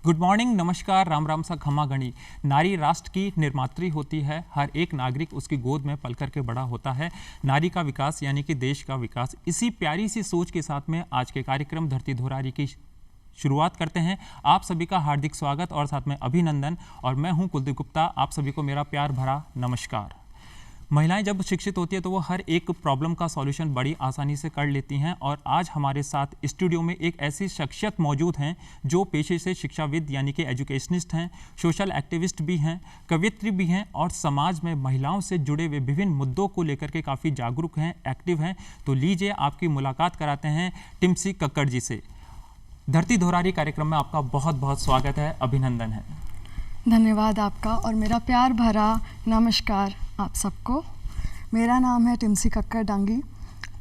Good morning, नमस्कार, राम राम सा खमा गणी। नारी राष्ट्र की निर्मात्री होती है। हर एक नागरिक उसकी गोद में पल करके बड़ा होता है। नारी का विकास यानी कि देश का विकास। इसी प्यारी सी सोच के साथ में आज के कार्यक्रम धरती धोरारी की शुरुआत करते हैं। आप सभी का हार्दिक स्वागत और साथ में अभिनंदन। और मैं हूं कुलदीप गुप्ता। आप सभी को मेरा प्यार भरा नमस्कार। महिलाएं जब शिक्षित होती है तो वो हर एक प्रॉब्लम का सॉल्यूशन बड़ी आसानी से कर लेती हैं। और आज हमारे साथ स्टूडियो में एक ऐसी शख्सियत मौजूद हैं जो पेशे से शिक्षाविद यानी कि एजुकेशनिस्ट हैं, सोशल एक्टिविस्ट भी हैं, कवयित्री भी हैं और समाज में महिलाओं से जुड़े हुए विभिन्न मुद्दों को लेकर के काफ़ी जागरूक हैं, एक्टिव हैं। तो लीजिए आपकी मुलाकात कराते हैं टिम्सी कक्कड़ जी से। धरती धोरारी कार्यक्रम में आपका बहुत बहुत स्वागत है, अभिनंदन है। धन्यवाद आपका और मेरा प्यार भरा नमस्कार आप सबको। मेरा नाम है टिम्सी कक्कड़ डांगी।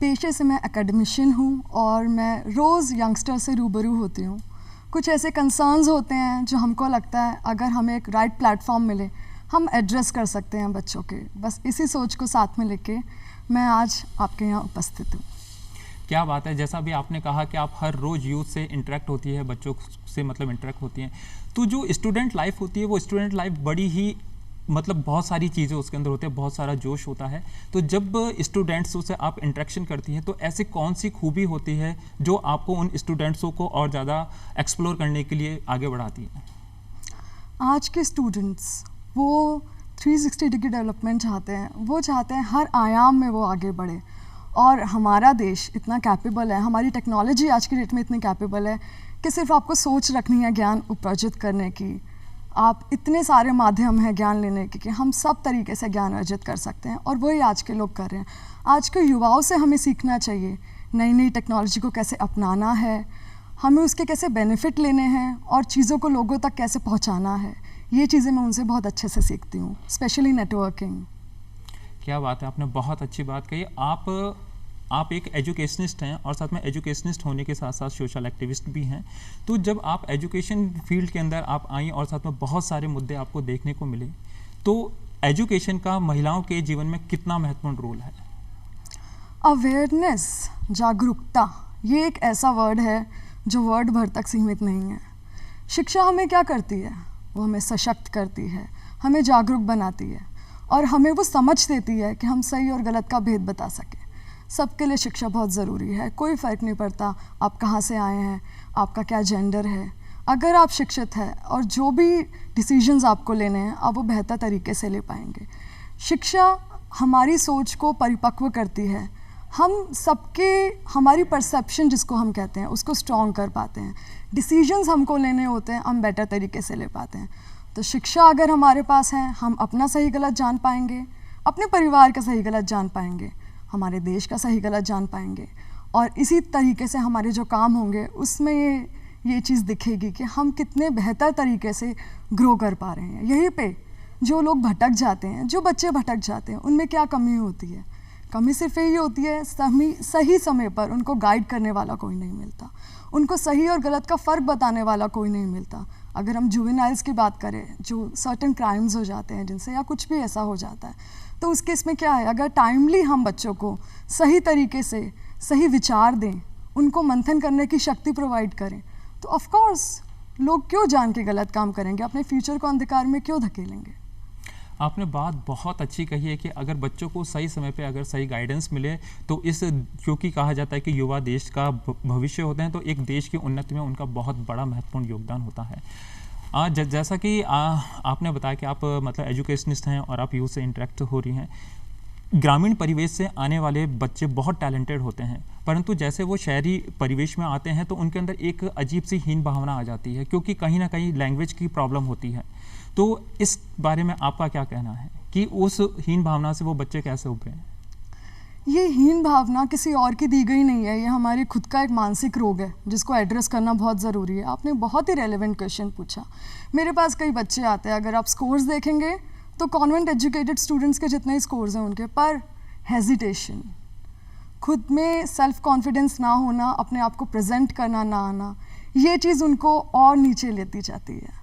पेशे से मैं एकेडमिशियन हूँ और मैं रोज़ यंगस्टर से रूबरू होती हूँ। कुछ ऐसे कंसर्न्स होते हैं जो हमको लगता है अगर हमें एक राइट प्लेटफॉर्म मिले हम एड्रेस कर सकते हैं बच्चों के। बस इसी सोच को साथ में लेके मैं आज आपके यहाँ उपस्थित हूँ। क्या बात है। जैसा भी आपने कहा कि आप हर रोज़ यूथ से इंटरेक्ट होती है, बच्चों से मतलब इंटरेक्ट होती हैं, तो जो स्टूडेंट लाइफ होती है वो स्टूडेंट लाइफ बड़ी ही मतलब बहुत सारी चीज़ें उसके अंदर होती है, बहुत सारा जोश होता है। तो जब स्टूडेंट्सों से आप इंटरेक्शन करती हैं तो ऐसी कौन सी खूबी होती है जो आपको उन स्टूडेंट्सों को और ज़्यादा एक्सप्लोर करने के लिए आगे बढ़ाती है? आज के स्टूडेंट्स वो 360 डिग्री डेवलपमेंट चाहते हैं। वो चाहते हैं हर आयाम में वो आगे बढ़े। और हमारा देश इतना कैपेबल है, हमारी टेक्नोलॉजी आज की डेट में इतनी कैपेबल है कि सिर्फ आपको सोच रखनी है ज्ञान उपार्जित करने की। आप इतने सारे माध्यम हैं ज्ञान लेने के कि हम सब तरीके से ज्ञान अर्जित कर सकते हैं और वही आज के लोग कर रहे हैं। आज के युवाओं से हमें सीखना चाहिए नई नई टेक्नोलॉजी को कैसे अपनाना है, हमें उसके कैसे बेनिफिट लेने हैं और चीज़ों को लोगों तक कैसे पहुंचाना है। ये चीज़ें मैं उनसे बहुत अच्छे से सीखती हूँ, स्पेशली नेटवर्किंग। क्या बात है, आपने बहुत अच्छी बात कही। आप एक एजुकेशनिस्ट हैं और साथ में एजुकेशनिस्ट होने के साथ साथ सोशल एक्टिविस्ट भी हैं। तो जब आप एजुकेशन फील्ड के अंदर आप आई और साथ में बहुत सारे मुद्दे आपको देखने को मिले, तो एजुकेशन का महिलाओं के जीवन में कितना महत्वपूर्ण रोल है? अवेयरनेस, जागरूकता, ये एक ऐसा वर्ड है जो वर्ड भर तक सीमित नहीं है। शिक्षा हमें क्या करती है? वो हमें सशक्त करती है, हमें जागरूक बनाती है और हमें वो समझ देती है कि हम सही और गलत का भेद बता सकें। सबके लिए शिक्षा बहुत ज़रूरी है। कोई फ़र्क नहीं पड़ता आप कहाँ से आए हैं, आपका क्या जेंडर है। अगर आप शिक्षित हैं और जो भी डिसीजंस आपको लेने हैं आप वो बेहतर तरीके से ले पाएंगे। शिक्षा हमारी सोच को परिपक्व करती है। हम सबके हमारी परसेप्शन जिसको हम कहते हैं उसको स्ट्रॉन्ग कर पाते हैं। डिसीजंस हमको लेने होते हैं हम बेटर तरीके से ले पाते हैं। तो शिक्षा अगर हमारे पास है हम अपना सही गलत जान पाएंगे, अपने परिवार का सही गलत जान पाएंगे, हमारे देश का सही गलत जान पाएंगे और इसी तरीके से हमारे जो काम होंगे उसमें ये चीज़ दिखेगी कि हम कितने बेहतर तरीके से ग्रो कर पा रहे हैं। यहीं पे जो लोग भटक जाते हैं, जो बच्चे भटक जाते हैं, उनमें क्या कमी होती है? कमी सिर्फ यही होती है सही समय पर उनको गाइड करने वाला कोई नहीं मिलता, उनको सही और गलत का फ़र्क बताने वाला कोई नहीं मिलता। अगर हम जुवेनाइल्स की बात करें, जो सर्टेन क्राइम्स हो जाते हैं जिनसे या कुछ भी ऐसा हो जाता है, तो उस केस में क्या है, अगर टाइमली हम बच्चों को सही तरीके से सही विचार दें, उनको मंथन करने की शक्ति प्रोवाइड करें, तो ऑफ कोर्स लोग क्यों जान के गलत काम करेंगे, अपने फ्यूचर को अंधकार में क्यों धकेलेंगे। आपने बात बहुत अच्छी कही है कि अगर बच्चों को सही समय पे अगर सही गाइडेंस मिले तो इस, क्योंकि कहा जाता है कि युवा देश का भविष्य होते हैं, तो एक देश की उन्नति में उनका बहुत बड़ा महत्वपूर्ण योगदान होता है। जैसा कि आपने बताया कि आप मतलब एजुकेशनिस्ट हैं और आप यूथ से इंटरेक्ट हो रही हैं। ग्रामीण परिवेश से आने वाले बच्चे बहुत टैलेंटेड होते हैं, परंतु जैसे वो शहरी परिवेश में आते हैं तो उनके अंदर एक अजीब सी हीन भावना आ जाती है, क्योंकि कहीं ना कहीं लैंग्वेज की प्रॉब्लम होती है। तो इस बारे में आपका क्या कहना है कि उस हीन भावना से वो बच्चे कैसे उभरे? ये हीन भावना किसी और की दी गई नहीं है, ये हमारे खुद का एक मानसिक रोग है जिसको एड्रेस करना बहुत ज़रूरी है। आपने बहुत ही रेलेवेंट क्वेश्चन पूछा। मेरे पास कई बच्चे आते हैं, अगर आप स्कोर्स देखेंगे तो कॉन्वेंट एजुकेटेड स्टूडेंट्स के जितने ही स्कोर्स हैं उनके, पर हेजिटेशन, खुद में सेल्फ कॉन्फिडेंस ना होना, अपने आप को प्रेजेंट करना ना आना, ये चीज़ उनको और नीचे लेती जाती है।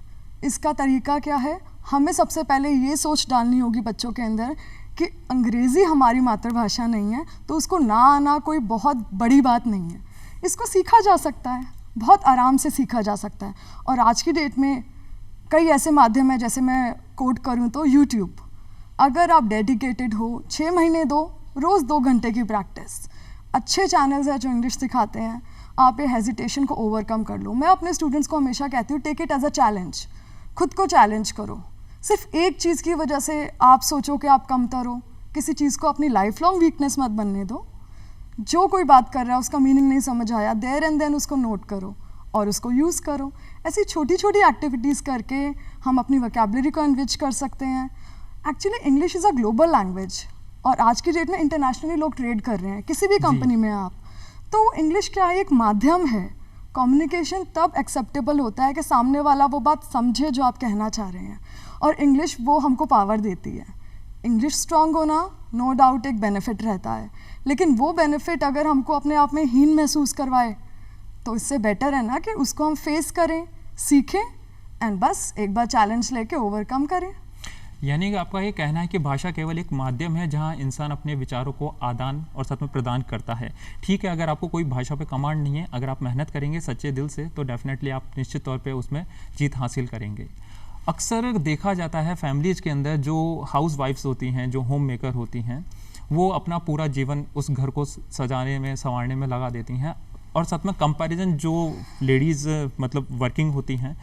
इसका तरीका क्या है? हमें सबसे पहले ये सोच डालनी होगी बच्चों के अंदर कि अंग्रेज़ी हमारी मातृभाषा नहीं है तो उसको ना आना कोई बहुत बड़ी बात नहीं है। इसको सीखा जा सकता है, बहुत आराम से सीखा जा सकता है। और आज की डेट में कई ऐसे माध्यम हैं, जैसे मैं कोट करूँ तो यूट्यूब। अगर आप डेडिकेटेड हो, 6 महीने दो, रोज़ 2 घंटे की प्रैक्टिस, अच्छे चैनल्स हैं जो इंग्लिश सिखाते हैं, आप ये हेजिटेशन को ओवरकम कर लो। मैं अपने स्टूडेंट्स को हमेशा कहती हूँ, take it as a challenge, खुद को चैलेंज करो। सिर्फ एक चीज़ की वजह से आप सोचो कि आप कमतर हो, किसी चीज़ को अपनी लाइफ लॉन्ग वीकनेस मत बनने दो। जो कोई बात कर रहा है उसका मीनिंग नहीं समझ आया, देयर एंड देन उसको नोट करो और उसको यूज़ करो। ऐसी छोटी छोटी एक्टिविटीज़ करके हम अपनी वोकैबुलरी को एनरिच कर सकते हैं। Actually English is a global language और आज की डेट में इंटरनेशनली लोग ट्रेड कर रहे हैं, किसी भी कंपनी में आप। तो इंग्लिश क्या है, एक माध्यम है। कम्युनिकेशन तब एक्सेप्टेबल होता है कि सामने वाला वो बात समझे जो आप कहना चाह रहे हैं, और इंग्लिश वो हमको पावर देती है। इंग्लिश स्ट्रांग होना नो डाउट एक बेनिफिट रहता है, लेकिन वो बेनिफिट अगर हमको अपने आप में हीन महसूस करवाए तो इससे बेटर है ना कि उसको हम फेस करें, सीखें एंड बस एक बार चैलेंज लेके ओवरकम करें। यानी कि आपका ये कहना है कि भाषा केवल एक माध्यम है जहां इंसान अपने विचारों को आदान और साथ में प्रदान करता है। ठीक है, अगर आपको कोई भाषा पे कमांड नहीं है, अगर आप मेहनत करेंगे सच्चे दिल से, तो डेफिनेटली आप निश्चित तौर पे उसमें जीत हासिल करेंगे। अक्सर देखा जाता है फैमिलीज़ के अंदर जो हाउस वाइफ्स होती हैं, जो होम मेकर होती हैं, वो अपना पूरा जीवन उस घर को सजाने में, संवारने में लगा देती हैं, और साथ में कंपैरिजन जो लेडीज़ मतलब वर्किंग होती हैं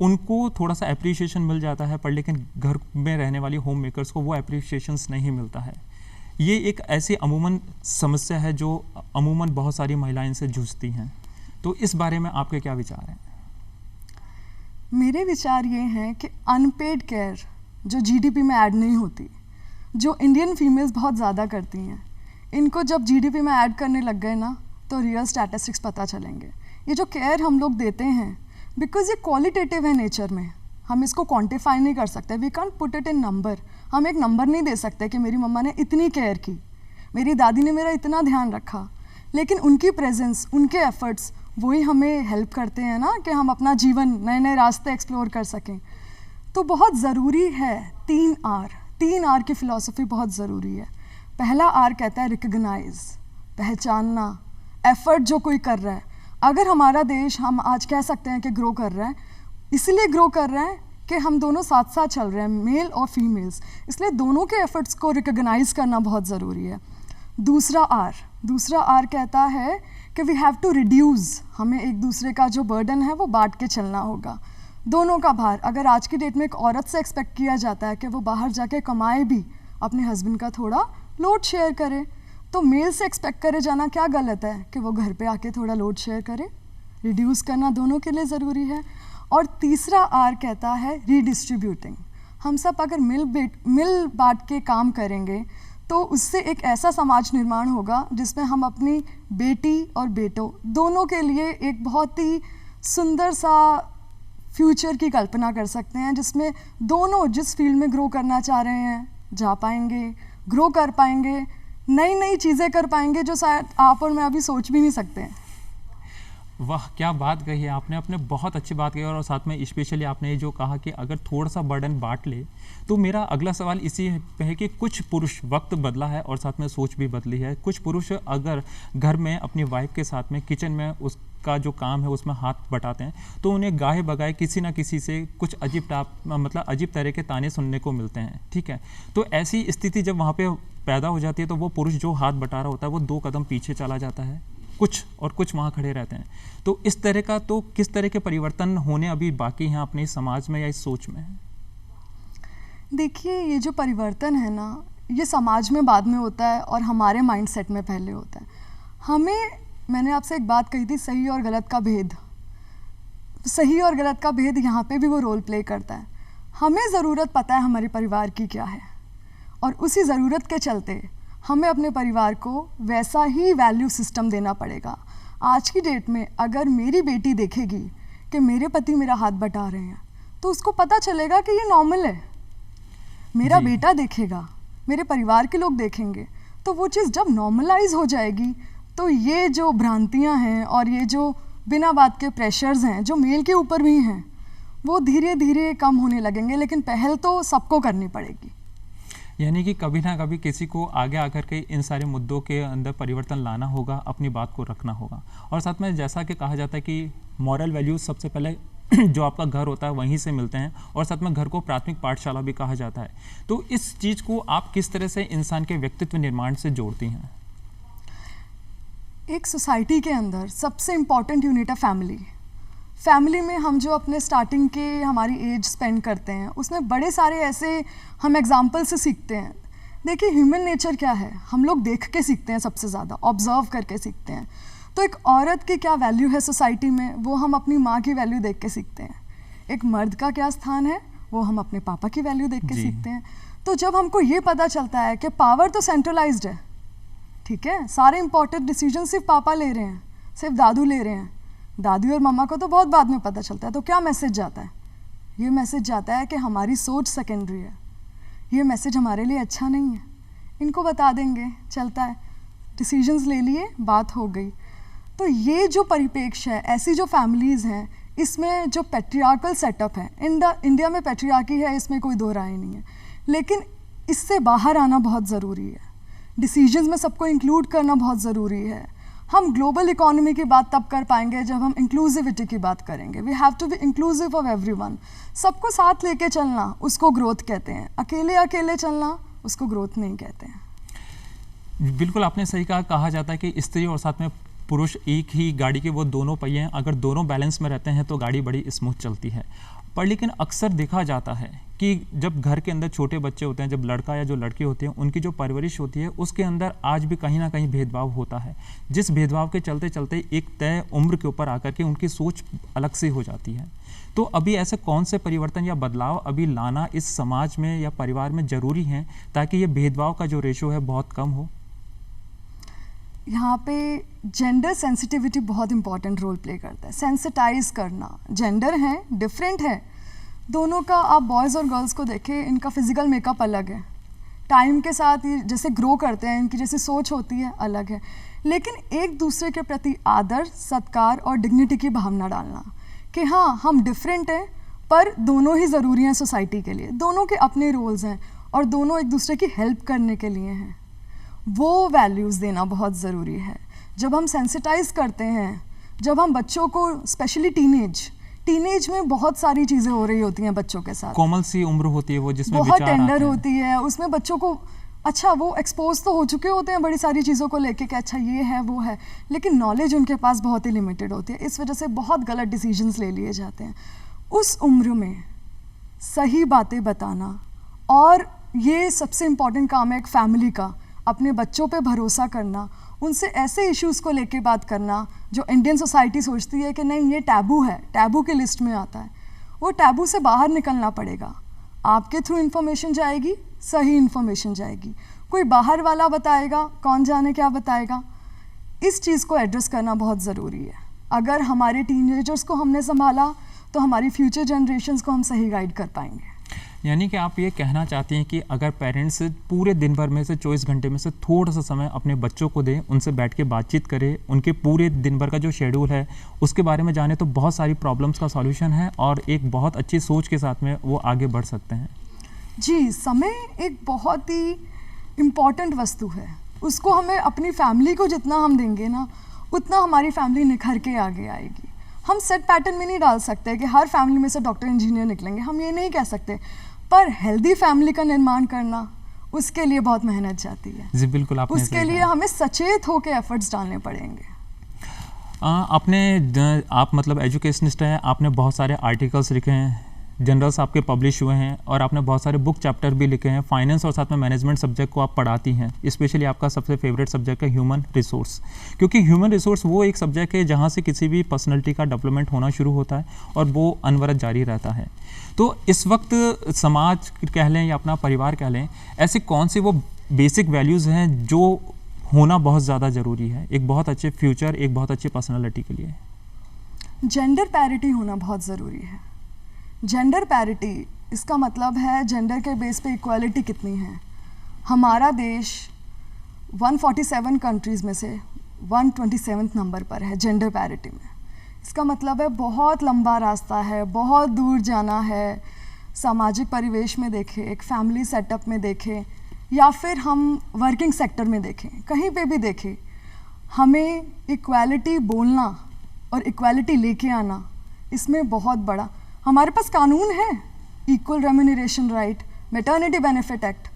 उनको थोड़ा सा अप्रिसिएशन मिल जाता है, पर लेकिन घर में रहने वाली होम मेकर्स को वो अप्रिसिएशंस नहीं मिलता है। ये एक ऐसी अमूमन समस्या है जो अमूमन बहुत सारी महिलाएं इनसे जूझती हैं। तो इस बारे में आपके क्या विचार हैं? मेरे विचार ये हैं कि अनपेड केयर जो जीडीपी में ऐड नहीं होती, जो इंडियन फीमेल्स बहुत ज़्यादा करती हैं, इनको जब जीडीपी में ऐड करने लग गए ना तो रियल स्टैटिस्टिक्स पता चलेंगे। ये जो केयर हम लोग देते हैं, बिकॉज ये क्वालिटेटिव है नेचर में, हम इसको क्वांटिफाई नहीं कर सकते, we can't put it in number. हम एक नंबर नहीं दे सकते कि मेरी मम्मा ने इतनी केयर की, मेरी दादी ने मेरा इतना ध्यान रखा, लेकिन उनकी प्रेजेंस, उनके एफर्ट्स वही हमें हेल्प करते हैं ना कि हम अपना जीवन नए नए रास्ते एक्सप्लोर कर सकें। तो बहुत ज़रूरी है 3 आर की फ़िलॉसफी बहुत ज़रूरी है। पहला आर कहता है रिकग्नाइज, पहचानना, एफर्ट जो कोई कर रहा है। अगर हमारा देश, हम आज कह सकते हैं कि ग्रो कर रहा है, इसलिए ग्रो कर रहा है कि हम दोनों साथ साथ चल रहे हैं, मेल और फीमेल्स, इसलिए दोनों के एफर्ट्स को रिकग्नाइज करना बहुत ज़रूरी है। दूसरा आर कहता है कि वी हैव टू रिड्यूस, हमें एक दूसरे का जो बर्डन है वो बांट के चलना होगा, दोनों का भार। अगर आज की डेट में एक औरत से एक्सपेक्ट किया जाता है कि वो बाहर जाके कमाए भी, अपने हस्बैंड का थोड़ा लोड शेयर करे, तो मेल से एक्सपेक्ट करे जाना क्या गलत है कि वो घर पे आके थोड़ा लोड शेयर करे। रिड्यूस करना दोनों के लिए ज़रूरी है। और तीसरा आर कहता है रीडिस्ट्रीब्यूटिंग। हम सब अगर मिल बांट के काम करेंगे तो उससे एक ऐसा समाज निर्माण होगा जिसमें हम अपनी बेटी और बेटों दोनों के लिए एक बहुत ही सुंदर सा फ्यूचर की कल्पना कर सकते हैं, जिसमें दोनों जिस फील्ड में ग्रो करना चाह रहे हैं जा पाएंगे, ग्रो कर पाएंगे, नई नई चीज़ें कर पाएंगे जो शायद आप और मैं अभी सोच भी नहीं सकते हैं। वाह, क्या बात कही है आपने बहुत अच्छी बात कही। और साथ में स्पेशली आपने ये जो कहा कि अगर थोड़ा सा बर्डन बांट ले, तो मेरा अगला सवाल इसी पे है कि कुछ पुरुष, वक्त बदला है और साथ में सोच भी बदली है, कुछ पुरुष अगर घर में अपनी वाइफ के साथ में किचन में उसका जो काम है उसमें हाथ बटाते हैं, तो उन्हें गाहे बगाए किसी ना किसी से कुछ अजीब तरह के ताने सुनने को मिलते हैं। ठीक है, तो ऐसी स्थिति जब वहाँ पे पैदा हो जाती है तो वो पुरुष जो हाथ बटा रहा होता है वो 2 कदम पीछे चला जाता है, कुछ वहाँ खड़े रहते हैं। तो इस तरह का, तो किस तरह के परिवर्तन होने अभी बाकी हैं अपने समाज में या इस सोच में? देखिए, ये जो परिवर्तन है ना, ये समाज में बाद में होता है और हमारे माइंडसेट में पहले होता है। मैंने आपसे एक बात कही थी, सही और गलत का भेद यहाँ पे भी वो रोल प्ले करता है। हमें ज़रूरत पता है हमारे परिवार की क्या है, और उसी ज़रूरत के चलते हमें अपने परिवार को वैसा ही वैल्यू सिस्टम देना पड़ेगा। आज की डेट में अगर मेरी बेटी देखेगी कि मेरे पति मेरा हाथ बटा रहे हैं, तो उसको पता चलेगा कि ये नॉर्मल है। मेरा बेटा देखेगा, मेरे परिवार के लोग देखेंगे, तो वो चीज़ जब नॉर्मलाइज हो जाएगी, तो ये जो भ्रांतियाँ हैं और ये जो बिना बात के प्रेशर्स हैं जो मेल के ऊपर भी हैं, वो धीरे धीरे कम होने लगेंगे। लेकिन पहल तो सबको करनी पड़ेगी। यानी कि कभी ना कभी किसी को आगे आकर के इन सारे मुद्दों के अंदर परिवर्तन लाना होगा, अपनी बात को रखना होगा। और साथ में जैसा कि कहा जाता है कि मॉरल वैल्यूज़ सबसे पहले जो आपका घर होता है वहीं से मिलते हैं, और साथ में घर को प्राथमिक पाठशाला भी कहा जाता है। तो इस चीज़ को आप किस तरह से इंसान के व्यक्तित्व निर्माण से जोड़ती हैं? एक सोसाइटी के अंदर सबसे इम्पॉर्टेंट यूनिट है फैमिली। फैमिली में हम जो अपने स्टार्टिंग के हमारी एज स्पेंड करते हैं, उसमें बड़े सारे ऐसे हम एग्जाम्पल से सीखते हैं। देखिए ह्यूमन नेचर क्या है, हम लोग देख के सीखते हैं, सबसे ज़्यादा ऑब्जर्व करके सीखते हैं। तो एक औरत की क्या वैल्यू है सोसाइटी में, वो हम अपनी माँ की वैल्यू देख के सीखते हैं। एक मर्द का क्या स्थान है, वो हम अपने पापा की वैल्यू देख के सीखते हैं। तो जब हमको ये पता चलता है कि पावर तो सेंट्रलाइज्ड है, ठीक है, सारे इंपॉर्टेंट डिसीजन सिर्फ पापा ले रहे हैं, सिर्फ दादू ले रहे हैं, दादी और मम्मा को तो बहुत बाद में पता चलता है। तो क्या मैसेज जाता है? ये मैसेज जाता है कि हमारी सोच सेकेंडरी है, ये मैसेज हमारे लिए अच्छा नहीं है, इनको बता देंगे, चलता है, डिसीजंस ले लिए, बात हो गई। तो ये जो परिप्रेक्ष्य है, ऐसी जो फैमिलीज़ हैं, इसमें जो पैट्रियार्कल सेटअप है, इंडिया में पैट्रियार्की है, इसमें कोई दो राय नहीं है, लेकिन इससे बाहर आना बहुत ज़रूरी है। डिसीजंस में सबको इंक्लूड करना बहुत ज़रूरी है। हम ग्लोबल इकोनॉमी की बात तब कर पाएंगे जब हम इंक्लूसिविटी की बात करेंगे। We have to be inclusive of everyone. सबको साथ लेके चलना, उसको ग्रोथ कहते हैं। अकेले अकेले चलना, उसको ग्रोथ नहीं कहते हैं। बिल्कुल आपने सही कहा जाता है कि स्त्री और साथ में पुरुष एक ही गाड़ी के वो दोनों पहिए हैं, अगर दोनों बैलेंस में रहते हैं तो गाड़ी बड़ी स्मूथ चलती है। पर लेकिन अक्सर देखा जाता है कि जब घर के अंदर छोटे बच्चे होते हैं, जब लड़का या जो लड़की होती है, उनकी जो परवरिश होती है, उसके अंदर आज भी कहीं ना कहीं भेदभाव होता है, जिस भेदभाव के चलते चलते एक तय उम्र के ऊपर आकर के उनकी सोच अलग से हो जाती है। तो अभी ऐसे कौन से परिवर्तन या बदलाव अभी लाना इस समाज में या परिवार में ज़रूरी है ताकि ये भेदभाव का जो रेशो है बहुत कम हो? यहाँ पे जेंडर सेंसिटिविटी बहुत इंपॉर्टेंट रोल प्ले करता है। सेंसिटाइज करना, जेंडर है, डिफरेंट है दोनों का। आप बॉयज़ और गर्ल्स को देखें, इनका फिजिकल मेकअप अलग है, टाइम के साथ ये जैसे ग्रो करते हैं, इनकी जैसी सोच होती है अलग है, लेकिन एक दूसरे के प्रति आदर, सत्कार और डिग्निटी की भावना डालना कि हाँ हम डिफरेंट हैं पर दोनों ही ज़रूरी हैं सोसाइटी के लिए, दोनों के अपने रोल्स हैं और दोनों एक दूसरे की हेल्प करने के लिए हैं, वो वैल्यूज़ देना बहुत ज़रूरी है। जब हम सेंसिटाइज करते हैं, जब हम बच्चों को, स्पेशली टीनेज में बहुत सारी चीज़ें हो रही होती हैं बच्चों के साथ, कोमल सी उम्र होती है वो, जिसमें बहुत टेंडर होती है, उसमें बच्चों को अच्छा वो एक्सपोज तो हो चुके होते हैं बड़ी सारी चीज़ों को लेके कि अच्छा ये है वो है, लेकिन नॉलेज उनके पास बहुत ही लिमिटेड होती है। इस वजह से बहुत गलत डिसीजंस ले लिए जाते हैं। उस उम्र में सही बातें बताना, और ये सबसे इम्पॉर्टेंट काम है एक फैमिली का, अपने बच्चों पे भरोसा करना, उनसे ऐसे इश्यूज़ को लेके बात करना जो इंडियन सोसाइटी सोचती है कि नहीं ये टैबू है, टैबू की लिस्ट में आता है, वो टैबू से बाहर निकलना पड़ेगा। आपके थ्रू इन्फॉर्मेशन जाएगी, सही इन्फॉर्मेशन जाएगी, कोई बाहर वाला बताएगा, कौन जाने क्या बताएगा। इस चीज़ को एड्रेस करना बहुत ज़रूरी है। अगर हमारे टीनेजर्स को हमने संभाला तो हमारी फ्यूचर जनरेशन्स को हम सही गाइड कर पाएंगे। यानी कि आप ये कहना चाहती हैं कि अगर पेरेंट्स पूरे दिन भर में से 24 घंटे में से थोड़ा सा समय अपने बच्चों को दें, उनसे बैठ के बातचीत करें, उनके पूरे दिन भर का जो शेड्यूल है उसके बारे में जाने, तो बहुत सारी प्रॉब्लम्स का सॉल्यूशन है और एक बहुत अच्छी सोच के साथ में वो आगे बढ़ सकते हैं। जी, समय एक बहुत ही इम्पॉर्टेंट वस्तु है, उसको हमें अपनी फैमिली को जितना हम देंगे ना, उतना हमारी फैमिली निखर के आगे आएगी। हम सेट पैटर्न में नहीं डाल सकते कि हर फैमिली में से डॉक्टर इंजीनियर निकलेंगे, हम ये नहीं कह सकते, पर हेल्दी फैमिली का निर्माण करना, उसके लिए बहुत मेहनत जाती है। जी बिल्कुल, आपने उसके लिए हमें सचेत होकर एफर्ट्स डालने पड़ेंगे। आप मतलब एजुकेशनिस्ट हैं, आपने बहुत सारे आर्टिकल्स लिखे हैं, जर्नल्स आपके पब्लिश हुए हैं और आपने बहुत सारे बुक चैप्टर भी लिखे हैं। फाइनेंस और साथ में मैनेजमेंट सब्जेक्ट को आप पढ़ाती हैं। स्पेशली आपका सबसे फेवरेट सब्जेक्ट है ह्यूमन रिसोर्स, क्योंकि ह्यूमन रिसोर्स वो एक सब्जेक्ट है जहाँ से किसी भी पर्सनैलिटी का डेवलपमेंट होना शुरू होता है और वो अनवरत जारी रहता है। तो इस वक्त समाज कह लें या अपना परिवार कह लें, ऐसे कौन से वो बेसिक वैल्यूज़ हैं जो होना बहुत ज़्यादा ज़रूरी है एक बहुत अच्छे फ्यूचर, एक बहुत अच्छी पर्सनैलिटी के लिए? जेंडर पैरिटी होना बहुत ज़रूरी है। जेंडर पैरिटी, इसका मतलब है जेंडर के बेस पे इक्वालिटी कितनी है। हमारा देश 147 कंट्रीज़ में से 127 नंबर पर है जेंडर पैरिटी में। इसका मतलब है बहुत लंबा रास्ता है, बहुत दूर जाना है। सामाजिक परिवेश में देखें, एक फैमिली सेटअप में देखें, या फिर हम वर्किंग सेक्टर में देखें, कहीं पे भी देखें, हमें इक्वालिटी बोलना और इक्वालिटी लेके आना, इसमें बहुत बड़ा हमारे पास कानून है, equal remuneration right, maternity benefit act,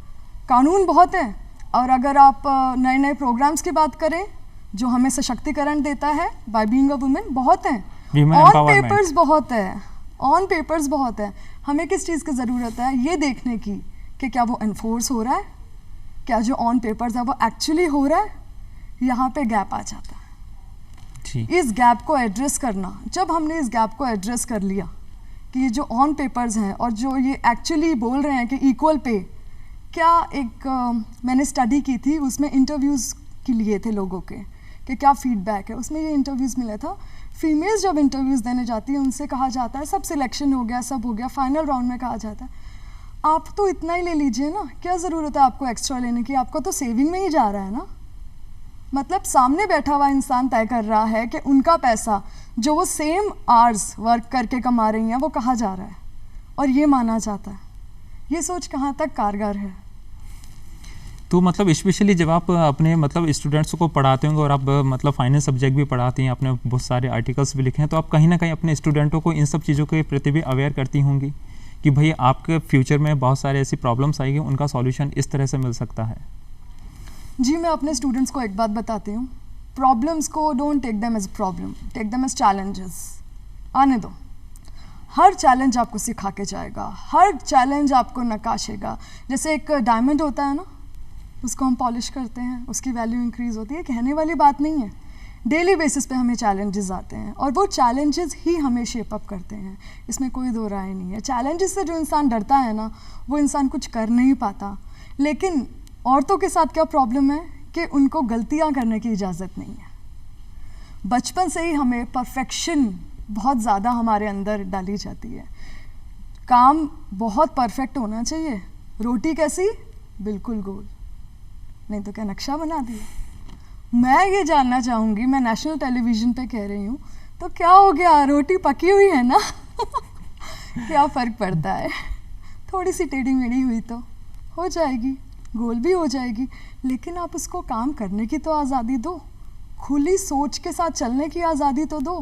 कानून बहुत है। और अगर आप नए नए प्रोग्राम्स की बात करें जो हमें सशक्तिकरण देता है बाय बीइंग अ वुमेन, बहुत हैं, ऑन पेपर्स बहुत है, ऑन पेपर्स बहुत है। हमें किस चीज़ की ज़रूरत है, ये देखने की कि क्या वो एनफोर्स हो रहा है, क्या जो ऑन पेपर्स है वो एक्चुअली हो रहा है। यहाँ पे गैप आ जाता है। इस गैप को एड्रेस करना, जब हमने इस गैप को एड्रेस कर लिया कि ये जो ऑन पेपर्स हैं और जो ये एक्चुअली बोल रहे हैं कि इक्वल पे, क्या एक मैंने स्टडी की थी, उसमें इंटरव्यूज़ के लिए थे लोगों के कि क्या फीडबैक है, उसमें ये इंटरव्यूज़ मिला था। फीमेल्स जब इंटरव्यूज़ देने जाती हैं उनसे कहा जाता है सब सिलेक्शन हो गया, सब हो गया, फाइनल राउंड में कहा जाता है आप तो इतना ही ले लीजिए ना, क्या ज़रूरत है आपको एक्स्ट्रा लेने की, आपको तो सेविंग में ही जा रहा है ना। मतलब सामने बैठा हुआ इंसान तय कर रहा है कि उनका पैसा जो वो सेम आवर्स वर्क करके कमा रही हैं वो कहाँ जा रहा है, और ये माना जाता है। ये सोच कहाँ तक कारगर है। तो मतलब स्पेशली जब आप अपने मतलब स्टूडेंट्स को पढ़ाते होंगे और आप मतलब फाइनेंस सब्जेक्ट भी पढ़ाती हैं, आपने बहुत सारे आर्टिकल्स भी लिखे हैं, तो आप कहीं ना कहीं अपने स्टूडेंटों को इन सब चीज़ों के प्रति भी अवेयर करती होंगी कि भाई आपके फ्यूचर में बहुत सारे ऐसी प्रॉब्लम्स आएगी, उनका सॉल्यूशन इस तरह से मिल सकता है। जी, मैं अपने स्टूडेंट्स को एक बात बताती हूँ, प्रॉब्लम्स को don't take them as problem, take them as challenges. आने दो, हर चैलेंज आपको सिखा के जाएगा, हर चैलेंज आपको नकाशेगा। जैसे एक डायमंड होता है ना, उसको हम पॉलिश करते हैं, उसकी वैल्यू इंक्रीज़ होती है, कहने वाली बात नहीं है। डेली बेसिस पे हमें चैलेंजेस आते हैं और वो चैलेंजेस ही हमें शेप अप करते हैं, इसमें कोई दो राय नहीं है। चैलेंजेस से जो इंसान डरता है ना, वो इंसान कुछ कर नहीं पाता। लेकिन औरतों के साथ क्या प्रॉब्लम है कि उनको गलतियां करने की इजाज़त नहीं है। बचपन से ही हमें परफेक्शन बहुत ज़्यादा हमारे अंदर डाली जाती है, काम बहुत परफेक्ट होना चाहिए, रोटी कैसी, बिल्कुल गोल, नहीं तो क्या नक्शा बना दिया। मैं ये जानना चाहूँगी, मैं नेशनल टेलीविज़न पे कह रही हूँ, तो क्या हो गया, रोटी पकी हुई है ना क्या फ़र्क पड़ता है, थोड़ी सी टेढ़ी मेढ़ी हुई तो हो जाएगी, गोल भी हो जाएगी। लेकिन आप उसको काम करने की तो आज़ादी दो, खुली सोच के साथ चलने की आज़ादी तो दो,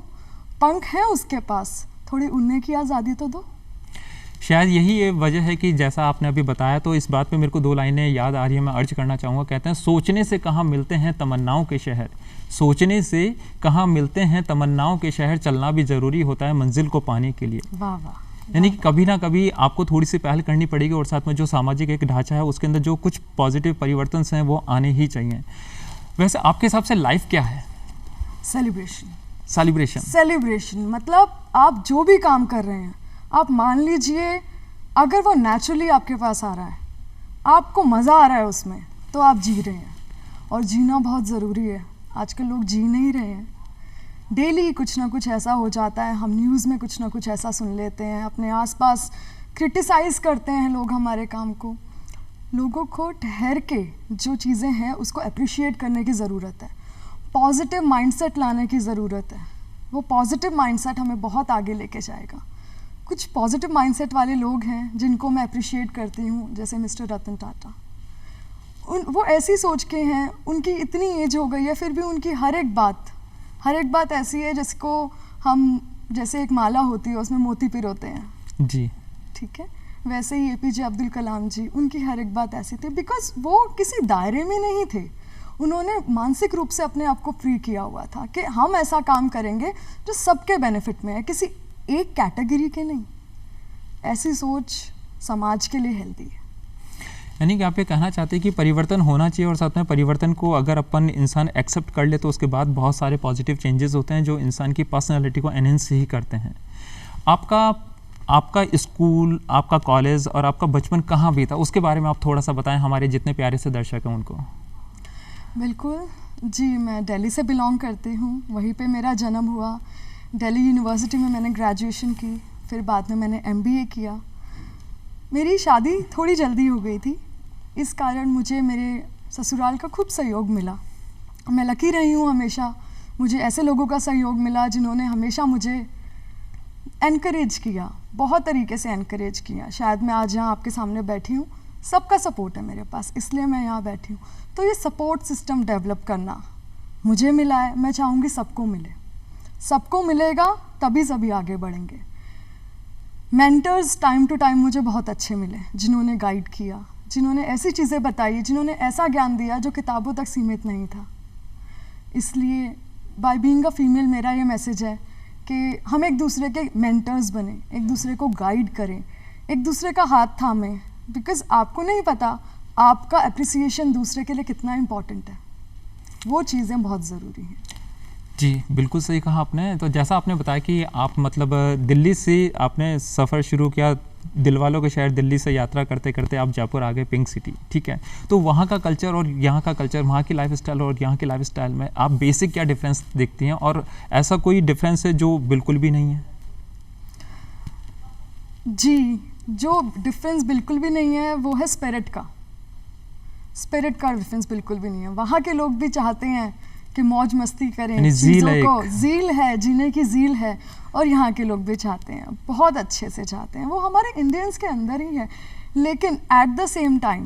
पंख है उसके पास, थोड़ी उड़ने की आज़ादी तो दो। शायद यही ये वजह है कि जैसा आपने अभी बताया, तो इस बात पे मेरे को दो लाइनें याद आ रही है, मैं अर्ज करना चाहूँगा। कहते हैं सोचने से कहाँ मिलते हैं तमन्नाओं के शहर, सोचने से कहाँ मिलते हैं तमन्नाओं के शहर, चलना भी ज़रूरी होता है मंजिल को पाने के लिए। वाह वाह। यानी कि कभी ना कभी आपको थोड़ी सी पहल करनी पड़ेगी और साथ में जो सामाजिक एक ढांचा है उसके अंदर जो कुछ पॉजिटिव परिवर्तन हैं वो आने ही चाहिए। वैसे आपके हिसाब से लाइफ क्या है? सेलिब्रेशन। सेलिब्रेशन, सेलिब्रेशन मतलब आप जो भी काम कर रहे हैं, आप मान लीजिए अगर वो नेचुरली आपके पास आ रहा है, आपको मज़ा आ रहा है उसमें, तो आप जी रहे हैं। और जीना बहुत ज़रूरी है, आजकल लोग जी नहीं रहे हैं। डेली कुछ ना कुछ ऐसा हो जाता है, हम न्यूज़ में कुछ ना कुछ ऐसा सुन लेते हैं, अपने आसपास क्रिटिसाइज़ करते हैं लोग हमारे काम को। लोगों को ठहर के जो चीज़ें हैं उसको अप्रिशिएट करने की ज़रूरत है, पॉजिटिव माइंडसेट लाने की ज़रूरत है। वो पॉजिटिव माइंडसेट हमें बहुत आगे लेके जाएगा। कुछ पॉजिटिव माइंडसेट वाले लोग हैं जिनको मैं अप्रिशिएट करती हूँ, जैसे मिस्टर रतन टाटा। वो ऐसी सोच के हैं, उनकी इतनी एज हो गई है, फिर भी उनकी हर एक बात ऐसी है जिसको हम, जैसे एक माला होती है उसमें मोती पिरोते हैं जी, ठीक है, वैसे ही एपीजे अब्दुल कलाम जी, उनकी हर एक बात ऐसी थी, बिकॉज वो किसी दायरे में नहीं थे। उन्होंने मानसिक रूप से अपने आप को फ्री किया हुआ था कि हम ऐसा काम करेंगे जो सबके बेनिफिट में है, किसी एक कैटेगरी के नहीं। ऐसी सोच समाज के लिए हेल्दी है। यानी कि आप ये कहना चाहते हैं कि परिवर्तन होना चाहिए और साथ में परिवर्तन को अगर अपन इंसान एक्सेप्ट कर ले तो उसके बाद बहुत सारे पॉजिटिव चेंजेस होते हैं जो इंसान की पर्सनालिटी को एनहेंस ही करते हैं। आपका स्कूल, आपका कॉलेज और आपका बचपन कहाँ बीता, उसके बारे में आप थोड़ा सा बताएं, हमारे जितने प्यारे से दर्शक हैं उनको। बिल्कुल जी, मैं दिल्ली से बिलोंग करती हूँ, वहीं पे मेरा जन्म हुआ। दिल्ली यूनिवर्सिटी में मैंने ग्रेजुएशन की, फिर बाद में मैंने MBA किया। मेरी शादी थोड़ी जल्दी हो गई थी, इस कारण मुझे मेरे ससुराल का खूब सहयोग मिला। मैं लकी रही हूँ, हमेशा मुझे ऐसे लोगों का सहयोग मिला जिन्होंने हमेशा मुझे एनकरेज किया, बहुत तरीके से एनकरेज किया। शायद मैं आज यहाँ आपके सामने बैठी हूँ सबका सपोर्ट है मेरे पास, इसलिए मैं यहाँ बैठी हूँ। तो ये सपोर्ट सिस्टम डेवलप करना मुझे मिला है, मैं चाहूँगी सबको मिले, सबको मिलेगा तभी सभी आगे बढ़ेंगे। मेंटर्स टाइम टू टाइम मुझे बहुत अच्छे मिले, जिन्होंने गाइड किया, जिन्होंने ऐसी चीज़ें बताई, जिन्होंने ऐसा ज्ञान दिया जो किताबों तक सीमित नहीं था। इसलिए बाय बीइंग अ फीमेल मेरा ये मैसेज है कि हम एक दूसरे के मेंटर्स बने, एक दूसरे को गाइड करें, एक दूसरे का हाथ थामें, बिकॉज आपको नहीं पता आपका अप्रिसिएशन दूसरे के लिए कितना इम्पोर्टेंट है, वो चीज़ें बहुत ज़रूरी हैं। जी बिल्कुल सही कहा आपने। तो जैसा आपने बताया कि आप मतलब दिल्ली से आपने सफ़र शुरू किया, दिलवालों के शहर दिल्ली से यात्रा करते करते आप जयपुर आ गए, पिंक सिटी, ठीक है। तो वहाँ का कल्चर और यहाँ का कल्चर, वहाँ की लाइफस्टाइल और यहाँ की लाइफस्टाइल में आप बेसिक क्या डिफरेंस देखती हैं, और ऐसा कोई डिफरेंस है जो बिल्कुल भी नहीं है? जी, जो डिफरेंस बिल्कुल भी नहीं है वो है स्पिरिट का डिफरेंस बिल्कुल भी नहीं है। वहाँ के लोग भी चाहते हैं कि मौज मस्ती करें, चीज़ों को, ज़ील है, जीने की ज़ील है, और यहाँ के लोग भी चाहते हैं, बहुत अच्छे से चाहते हैं, वो हमारे इंडियंस के अंदर ही है। लेकिन at the same time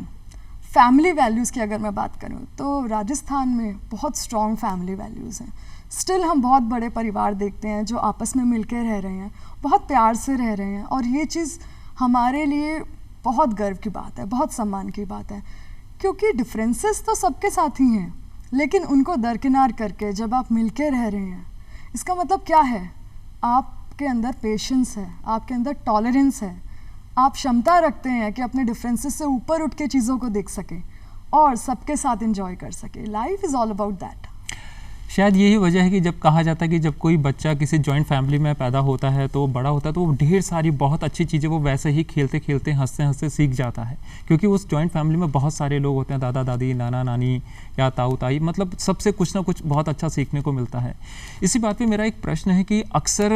family values की अगर मैं बात करूँ तो राजस्थान में बहुत स्ट्रॉन्ग फैमिली वैल्यूज़ हैं। स्टिल हम बहुत बड़े परिवार देखते हैं जो आपस में मिलकर रह रहे हैं, बहुत प्यार से रह रहे हैं, और ये चीज़ हमारे लिए बहुत गर्व की बात है, बहुत सम्मान की बात है, क्योंकि डिफरेंसेस तो सबके साथ ही हैं, लेकिन उनको दरकिनार करके जब आप मिलके रह रहे हैं, इसका मतलब क्या है? आपके अंदर पेशेंस है, आपके अंदर टॉलरेंस है, आप क्षमता रखते हैं कि अपने डिफरेंसेस से ऊपर उठ के चीज़ों को देख सकें और सबके साथ एंजॉय कर सकें। Life is all about that. शायद यही वजह है कि जब कहा जाता है कि जब कोई बच्चा किसी जॉइंट फैमिली में पैदा होता है तो बड़ा होता है तो वो ढेर सारी बहुत अच्छी चीज़ें वो वैसे ही खेलते खेलते हंसते हंसते सीख जाता है, क्योंकि उस जॉइंट फैमिली में बहुत सारे लोग होते हैं, दादा दादी, नाना नानी या ताऊ ताई, मतलब सबसे कुछ ना कुछ बहुत अच्छा सीखने को मिलता है। इसी बात पे मेरा एक प्रश्न है कि अक्सर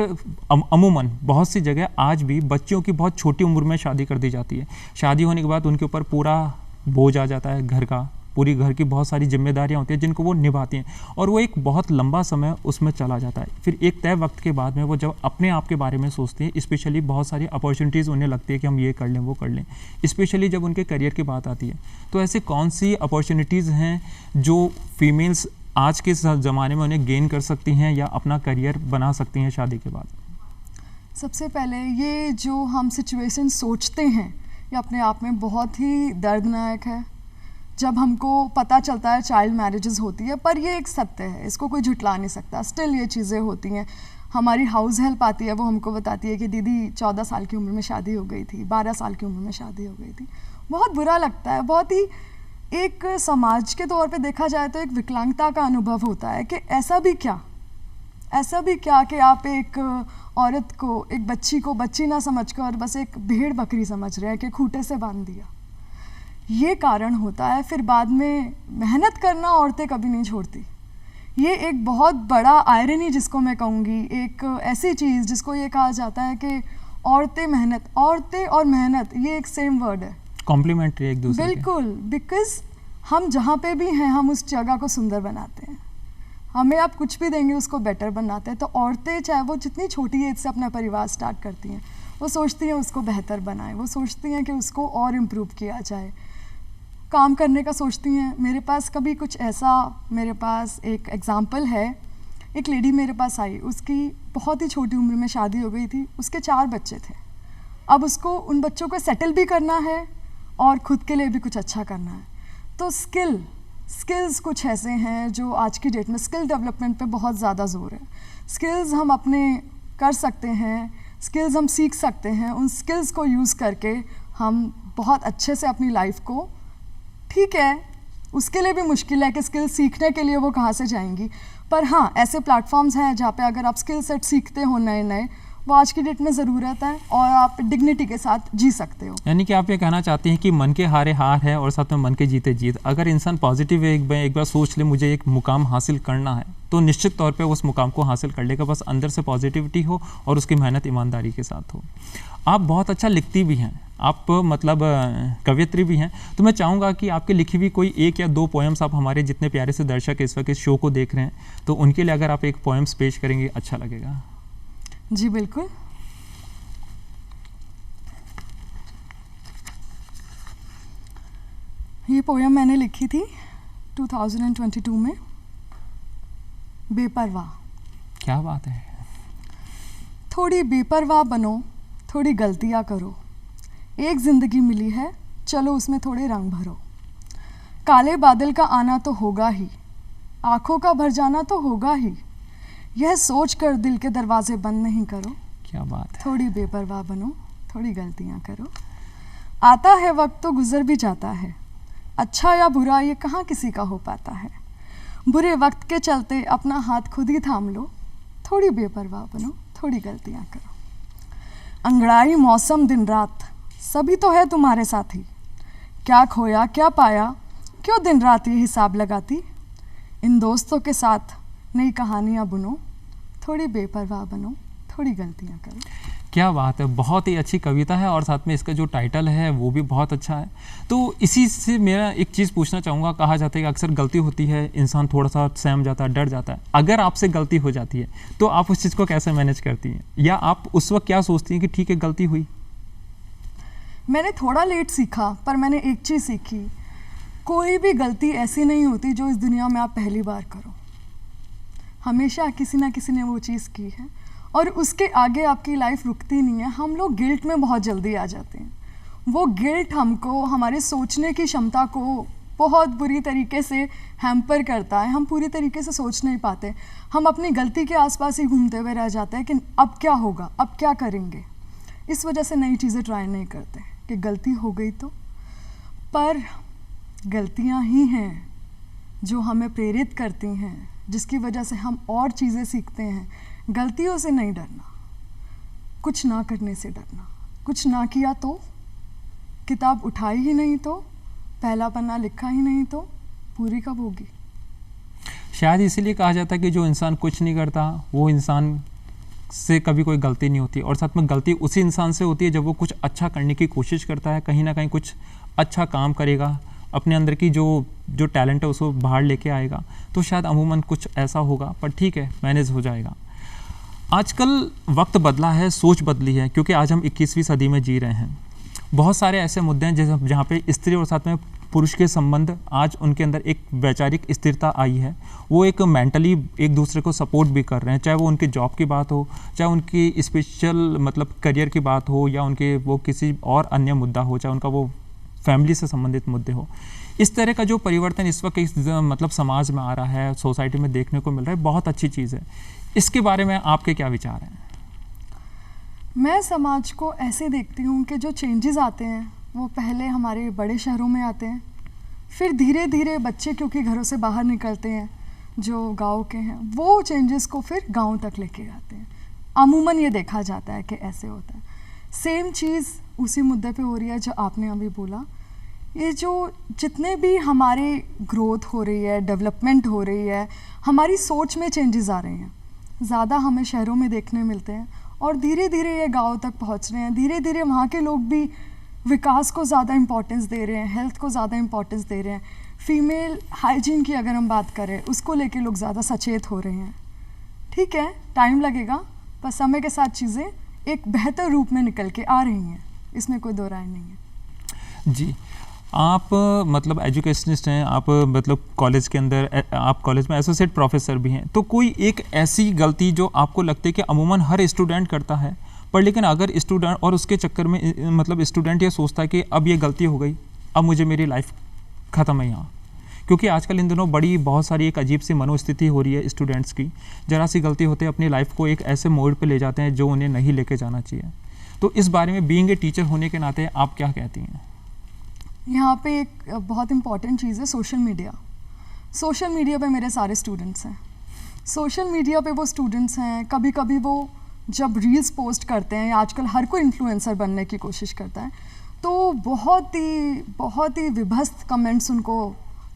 अमूमन बहुत सी जगह आज भी बच्चियों की बहुत छोटी उम्र में शादी कर दी जाती है। शादी होने के बाद उनके ऊपर पूरा बोझ आ जाता है, घर का, पूरी घर की बहुत सारी जिम्मेदारियां होती हैं जिनको वो निभाती हैं, और वो एक बहुत लंबा समय उसमें चला जाता है। फिर एक तय वक्त के बाद में वो जब अपने आप के बारे में सोचते हैं, स्पेशली बहुत सारी अपॉर्चुनिटीज़ उन्हें लगती है कि हम ये कर लें, वो कर लें, स्पेशली जब उनके करियर की बात आती है, तो ऐसे कौन सी अपॉर्चुनिटीज़ हैं जो फीमेल्स आज के ज़माने में उन्हें गेन कर सकती हैं या अपना करियर बना सकती हैं शादी के बाद? सबसे पहले ये जो हम सिचुएशन सोचते हैं ये अपने आप में बहुत ही दर्दनाक है। जब हमको पता चलता है चाइल्ड मैरिजेस होती है, पर ये एक सत्य है, इसको कोई झुटला नहीं सकता, स्टिल ये चीज़ें होती हैं। हमारी हाउस हेल्प आती है, वो हमको बताती है कि दीदी 14 साल की उम्र में शादी हो गई थी, 12 साल की उम्र में शादी हो गई थी। बहुत बुरा लगता है, बहुत ही एक समाज के तौर पे देखा जाए तो एक विकलांगता का अनुभव होता है कि ऐसा भी क्या कि आप एक औरत को, एक बच्ची को बच्ची ना समझकर और बस एक भेड़ बकरी समझ रहे हैं कि खूंटे से बांध दिया। ये कारण होता है। फिर बाद में मेहनत करना औरतें कभी नहीं छोड़ती। ये एक बहुत बड़ा आयरनी जिसको मैं कहूँगी, एक ऐसी चीज़ जिसको ये कहा जाता है कि औरतें और मेहनत ये एक सेम वर्ड है, कॉम्प्लीमेंट्री एक दूसरे के। बिल्कुल, बिकॉज हम जहाँ पे भी हैं हम उस जगह को सुंदर बनाते हैं, हमें आप कुछ भी देंगे उसको बेटर बनाते हैं। तो औरतें चाहे वो जितनी छोटी एज से अपना परिवार स्टार्ट करती हैं, वो सोचती हैं उसको बेहतर बनाएं, वो सोचती हैं कि उसको और इम्प्रूव किया जाए, काम करने का सोचती हैं। मेरे पास कभी कुछ ऐसा, मेरे पास एक एग्ज़ाम्पल है, एक लेडी मेरे पास आई, उसकी बहुत ही छोटी उम्र में शादी हो गई थी, उसके 4 बच्चे थे। अब उसको उन बच्चों को सेटल भी करना है और ख़ुद के लिए भी कुछ अच्छा करना है। तो स्किल्स कुछ ऐसे हैं जो आज की डेट में स्किल डेवलपमेंट पे बहुत ज़्यादा ज़ोर है। स्किल्स हम अपने कर सकते हैं, स्किल्स हम सीख सकते हैं, उन स्किल्स को यूज़ करके हम बहुत अच्छे से अपनी लाइफ को, ठीक है उसके लिए भी मुश्किल है कि स्किल सीखने के लिए वो कहाँ से जाएंगी, पर हाँ ऐसे प्लेटफॉर्म्स हैं जहाँ पे अगर आप स्किल सेट सीखते हो नए नए, वो आज की डेट में ज़रूरत है और आप डिग्निटी के साथ जी सकते हो। यानी कि आप ये कहना चाहते हैं कि मन के हारे हार है और साथ में मन के जीते जीत। अगर इंसान पॉजिटिव एक बार सोच ले मुझे एक मुकाम हासिल करना है, तो निश्चित तौर पे उस मुकाम को हासिल कर लेगा, बस अंदर से पॉजिटिविटी हो और उसकी मेहनत ईमानदारी के साथ हो। आप बहुत अच्छा लिखती भी हैं, आप मतलब कवयित्री भी हैं, तो मैं चाहूँगा कि आपकी लिखी हुई कोई 1 या 2 पोएम्स आप हमारे जितने प्यारे से दर्शक इस वक्त इस शो को देख रहे हैं, तो उनके लिए अगर आप एक पोएम्स पेश करेंगे अच्छा लगेगा। जी बिल्कुल। ये पोयम मैंने लिखी थी 2022 में, बेपरवाह। क्या बात है। थोड़ी बेपरवाह बनो, थोड़ी गलतियाँ करो, एक ज़िंदगी मिली है, चलो उसमें थोड़े रंग भरो। काले बादल का आना तो होगा ही, आँखों का भर जाना तो होगा ही, यह सोच कर दिल के दरवाजे बंद नहीं करो। क्या बात है। थोड़ी बेपरवाह बनो, थोड़ी गलतियाँ करो। आता है वक्त तो गुजर भी जाता है, अच्छा या बुरा ये कहाँ किसी का हो पाता है। बुरे वक्त के चलते अपना हाथ खुद ही थाम लो, थोड़ी बेपरवाह बनो, थोड़ी गलतियाँ करो। अंगड़ाई मौसम दिन रात सभी तो है तुम्हारे साथी, क्या खोया क्या पाया क्यों दिन रात ये हिसाब लगाती। इन दोस्तों के साथ नई कहानियाँ बुनो, थोड़ी बेपरवाह बनो, थोड़ी गलतियाँ करो। क्या बात है, बहुत ही अच्छी कविता है और साथ में इसका जो टाइटल है वो भी बहुत अच्छा है। तो इसी से मेरा एक चीज़ पूछना चाहूँगा, कहा जाता है कि अक्सर गलती होती है, इंसान थोड़ा सा सहम जाता है, डर जाता है। अगर आपसे गलती हो जाती है तो आप उस चीज़ को कैसे मैनेज करती हैं, या आप उस वक्त क्या सोचती हैं कि ठीक है गलती हुई? मैंने थोड़ा लेट सीखा, पर मैंने एक चीज़ सीखी, कोई भी गलती ऐसी नहीं होती जो इस दुनिया में आप पहली बार करो। हमेशा किसी ना किसी ने वो चीज़ की है और उसके आगे आपकी लाइफ रुकती नहीं है। हम लोग गिल्ट में बहुत जल्दी आ जाते हैं, वो गिल्ट हमको हमारे सोचने की क्षमता को बहुत बुरी तरीके से हैम्पर करता है। हम पूरी तरीके से सोच नहीं पाते, हम अपनी गलती के आसपास ही घूमते हुए रह जाते हैं कि अब क्या होगा, अब क्या करेंगे। इस वजह से नई चीज़ें ट्राई नहीं करते कि गलती हो गई तो। पर गलतियाँ ही हैं जो हमें प्रेरित करती हैं, जिसकी वजह से हम और चीज़ें सीखते हैं। गलतियों से नहीं डरना, कुछ ना करने से डरना। कुछ ना किया तो, किताब उठाई ही नहीं तो, पहला पन्ना लिखा ही नहीं तो पूरी कब होगी। शायद इसीलिए कहा जाता है कि जो इंसान कुछ नहीं करता वो इंसान से कभी कोई गलती नहीं होती, और साथ में गलती उसी इंसान से होती है जब वो कुछ अच्छा करने की कोशिश करता है, कहीं ना कहीं कुछ अच्छा काम करेगा, अपने अंदर की जो टैलेंट है उसको बाहर लेके आएगा। तो शायद अमूमन कुछ ऐसा होगा, पर ठीक है, मैनेज हो जाएगा। आजकल वक्त बदला है, सोच बदली है, क्योंकि आज हम 21वीं सदी में जी रहे हैं। बहुत सारे ऐसे मुद्दे हैं जैसे जहाँ पे स्त्री और साथ में पुरुष के संबंध, आज उनके अंदर एक वैचारिक स्थिरता आई है, वो एक मेंटली एक दूसरे को सपोर्ट भी कर रहे हैं, चाहे वो उनकी जॉब की बात हो, चाहे उनकी स्पेशल मतलब करियर की बात हो, या उनके वो किसी और अन्य मुद्दा हो, चाहे उनका वो फैमिली से संबंधित मुद्दे हो। इस तरह का जो परिवर्तन इस वक्त इस मतलब समाज में आ रहा है, सोसाइटी में देखने को मिल रहा है, बहुत अच्छी चीज़ है। इसके बारे में आपके क्या विचार हैं? मैं समाज को ऐसे देखती हूँ कि जो चेंजेस आते हैं वो पहले हमारे बड़े शहरों में आते हैं, फिर धीरे धीरे बच्चे क्योंकि घरों से बाहर निकलते हैं जो गांव के हैं, वो चेंजेस को फिर गांव तक लेके आते हैं। अमूमन ये देखा जाता है कि ऐसे होता है। सेम चीज़ उसी मुद्दे पे हो रही है जो आपने अभी बोला। ये जो जितने भी हमारे ग्रोथ हो रही है, डेवलपमेंट हो रही है, हमारी सोच में चेंजेस आ रहे हैं, ज़्यादा हमें शहरों में देखने मिलते हैं और धीरे धीरे ये गांव तक पहुंच रहे हैं। धीरे धीरे वहाँ के लोग भी विकास को ज़्यादा इम्पोर्टेंस दे रहे हैं, हेल्थ को ज़्यादा इम्पोर्टेंस दे रहे हैं। फीमेल हाइजीन की अगर हम बात करें, उसको लेके लोग ज़्यादा सचेत हो रहे हैं। ठीक है, टाइम लगेगा, पर समय के साथ चीज़ें एक बेहतर रूप में निकल के आ रही हैं, इसमें कोई दो राय नहीं है। जी, आप मतलब एजुकेशनिस्ट हैं, आप मतलब कॉलेज के अंदर आप कॉलेज में एसोसिएट प्रोफेसर भी हैं, तो कोई एक ऐसी गलती जो आपको लगती है कि अमूमन हर स्टूडेंट करता है, पर लेकिन अगर स्टूडेंट और उसके चक्कर में मतलब स्टूडेंट ये सोचता है कि अब ये गलती हो गई, अब मुझे मेरी लाइफ ख़त्म है यहाँ, क्योंकि आजकल इन दिनों बहुत सारी एक अजीब सी मनोस्थिति हो रही है स्टूडेंट्स की, ज़रा सी गलती होते अपनी लाइफ को एक ऐसे मोड़ पे ले जाते हैं जो उन्हें नहीं लेके जाना चाहिए। तो इस बारे में बीइंग ए टीचर होने के नाते आप क्या कहती हैं? यहाँ पे एक बहुत इम्पॉर्टेंट चीज़ है सोशल मीडिया। सोशल मीडिया पे मेरे सारे स्टूडेंट्स हैं। सोशल मीडिया पे वो स्टूडेंट्स हैं, कभी कभी वो जब रील्स पोस्ट करते हैं, या आजकल हर कोई इन्फ्लुएंसर बनने की कोशिश करता है, तो बहुत ही विभत्स कमेंट्स उनको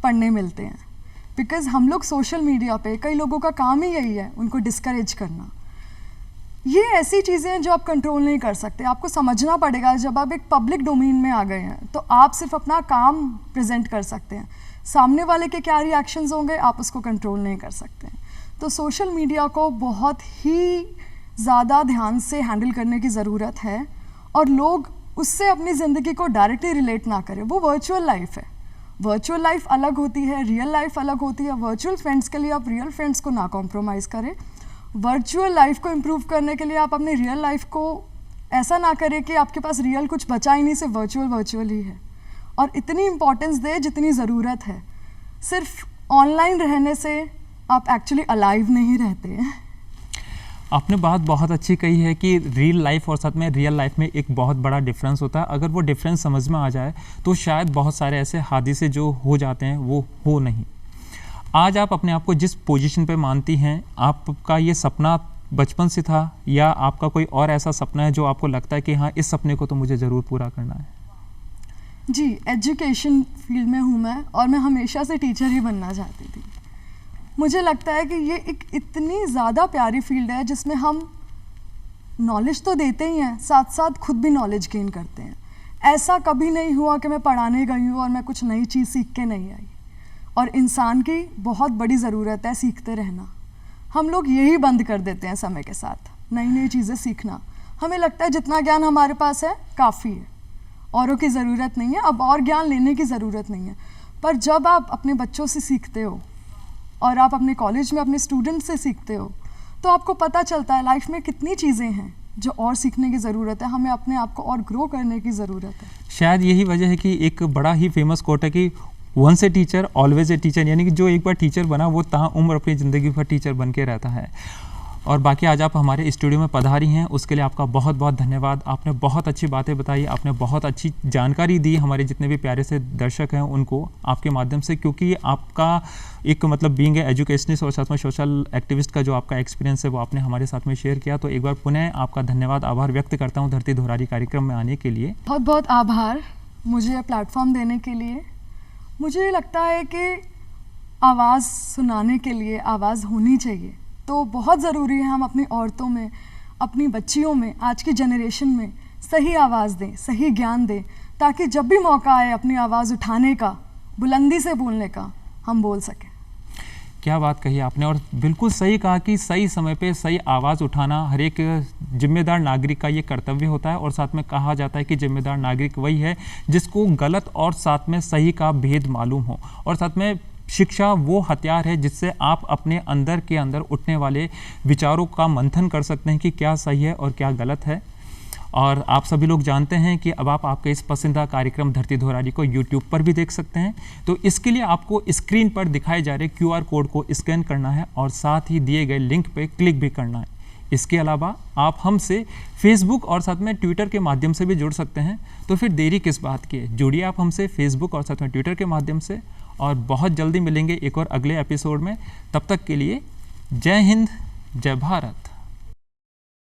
पढ़ने मिलते हैं। बिकॉज़ हम लोग सोशल मीडिया पे कई लोगों का काम ही यही है, उनको डिस्करेज करना। ये ऐसी चीज़ें हैं जो आप कंट्रोल नहीं कर सकते, आपको समझना पड़ेगा। जब आप एक पब्लिक डोमेन में आ गए हैं तो आप सिर्फ अपना काम प्रेजेंट कर सकते हैं, सामने वाले के क्या रिएक्शंस होंगे आप उसको कंट्रोल नहीं कर सकते हैं। तो सोशल मीडिया को बहुत ही ज़्यादा ध्यान से हैंडल करने की ज़रूरत है, और लोग उससे अपनी ज़िंदगी को डायरेक्टली रिलेट ना करें। वो वर्चुअल लाइफ है, वर्चुअल लाइफ अलग होती है, रियल लाइफ अलग होती है। वर्चुअल फ्रेंड्स के लिए आप रियल फ्रेंड्स को ना कॉम्प्रोमाइज़ करें। वर्चुअल लाइफ को इम्प्रूव करने के लिए आप अपनी रियल लाइफ को ऐसा ना करें कि आपके पास रियल कुछ बचा ही नहीं, सिर्फ वर्चुअल ही है। और इतनी इम्पोर्टेंस दे जितनी ज़रूरत है। सिर्फ ऑनलाइन रहने से आप एक्चुअली अलाइव नहीं रहते हैं। आपने बात बहुत अच्छी कही है कि रियल लाइफ और साथ में रियल लाइफ में एक बहुत बड़ा डिफरेंस होता है। अगर वो डिफरेंस समझ में आ जाए तो शायद बहुत सारे ऐसे हादसे जो हो जाते हैं वो हो नहीं। आज आप अपने आप को जिस पोजीशन पे मानती हैं, आपका ये सपना बचपन से था या आपका कोई और ऐसा सपना है जो आपको लगता है कि हाँ, इस सपने को तो मुझे ज़रूर पूरा करना है? जी, एजुकेशन फील्ड में हूँ मैं, और मैं हमेशा से टीचर ही बनना चाहती थी। मुझे लगता है कि ये एक इतनी ज़्यादा प्यारी फील्ड है जिसमें हम नॉलेज तो देते ही हैं, साथ साथ खुद भी नॉलेज गेन करते हैं। ऐसा कभी नहीं हुआ कि मैं पढ़ाने गई हूँ और मैं कुछ नई चीज़ सीख के नहीं आई। और इंसान की बहुत बड़ी ज़रूरत है सीखते रहना। हम लोग यही बंद कर देते हैं समय के साथ, नई नई चीज़ें सीखना। हमें लगता है जितना ज्ञान हमारे पास है काफ़ी है, औरों की ज़रूरत नहीं है, अब और ज्ञान लेने की ज़रूरत नहीं है। पर जब आप अपने बच्चों से सीखते हो और आप अपने कॉलेज में अपने स्टूडेंट से सीखते हो, तो आपको पता चलता है लाइफ में कितनी चीज़ें हैं जो और सीखने की ज़रूरत है। हमें अपने आप को और ग्रो करने की ज़रूरत है। शायद यही वजह है कि एक बड़ा ही फेमस कोट है कि once a teacher always a teacher, यानी कि जो एक बार टीचर बना वो ताउम्र अपनी ज़िंदगी भर टीचर बन के रहता है। और बाकी आज आप हमारे स्टूडियो में पधारी हैं, उसके लिए आपका बहुत बहुत धन्यवाद। आपने बहुत अच्छी बातें बताई, आपने बहुत अच्छी जानकारी दी हमारे जितने भी प्यारे से दर्शक हैं उनको आपके माध्यम से, क्योंकि आपका एक मतलब बीइंग एजुकेशनिस्ट और साथ में सोशल एक्टिविस्ट का जो आपका एक्सपीरियंस है वो आपने हमारे साथ में शेयर किया। तो एक बार पुनः आपका धन्यवाद, आभार व्यक्त करता हूँ धरती धुरारी कार्यक्रम में आने के लिए। बहुत बहुत आभार मुझे प्लेटफॉर्म देने के लिए। मुझे लगता है कि आवाज़ सुनाने के लिए आवाज़ होनी चाहिए, तो बहुत ज़रूरी है हम अपनी औरतों में, अपनी बच्चियों में, आज की जनरेशन में सही आवाज़ दें, सही ज्ञान दें, ताकि जब भी मौका आए अपनी आवाज़ उठाने का, बुलंदी से बोलने का, हम बोल सकें। क्या बात कही आपने, और बिल्कुल सही कहा कि सही समय पे सही आवाज़ उठाना हर एक जिम्मेदार नागरिक का ये कर्तव्य होता है। और साथ में कहा जाता है कि जिम्मेदार नागरिक वही है जिसको गलत और साथ में सही का भेद मालूम हो। और साथ में शिक्षा वो हथियार है जिससे आप अपने अंदर के अंदर उठने वाले विचारों का मंथन कर सकते हैं कि क्या सही है और क्या गलत है। और आप सभी लोग जानते हैं कि अब आप आपके इस पसंदीदा कार्यक्रम धरती धुरारी को YouTube पर भी देख सकते हैं। तो इसके लिए आपको स्क्रीन पर दिखाए जा रहे QR कोड को स्कैन करना है और साथ ही दिए गए लिंक पे क्लिक भी करना है। इसके अलावा आप हमसे फेसबुक और साथ में ट्विटर के माध्यम से भी जुड़ सकते हैं। तो फिर देरी किस बात की है, जुड़िए आप हमसे फेसबुक और साथ में ट्विटर के माध्यम से। और बहुत जल्दी मिलेंगे एक और अगले एपिसोड में। तब तक के लिए जय हिंद, जय भारत।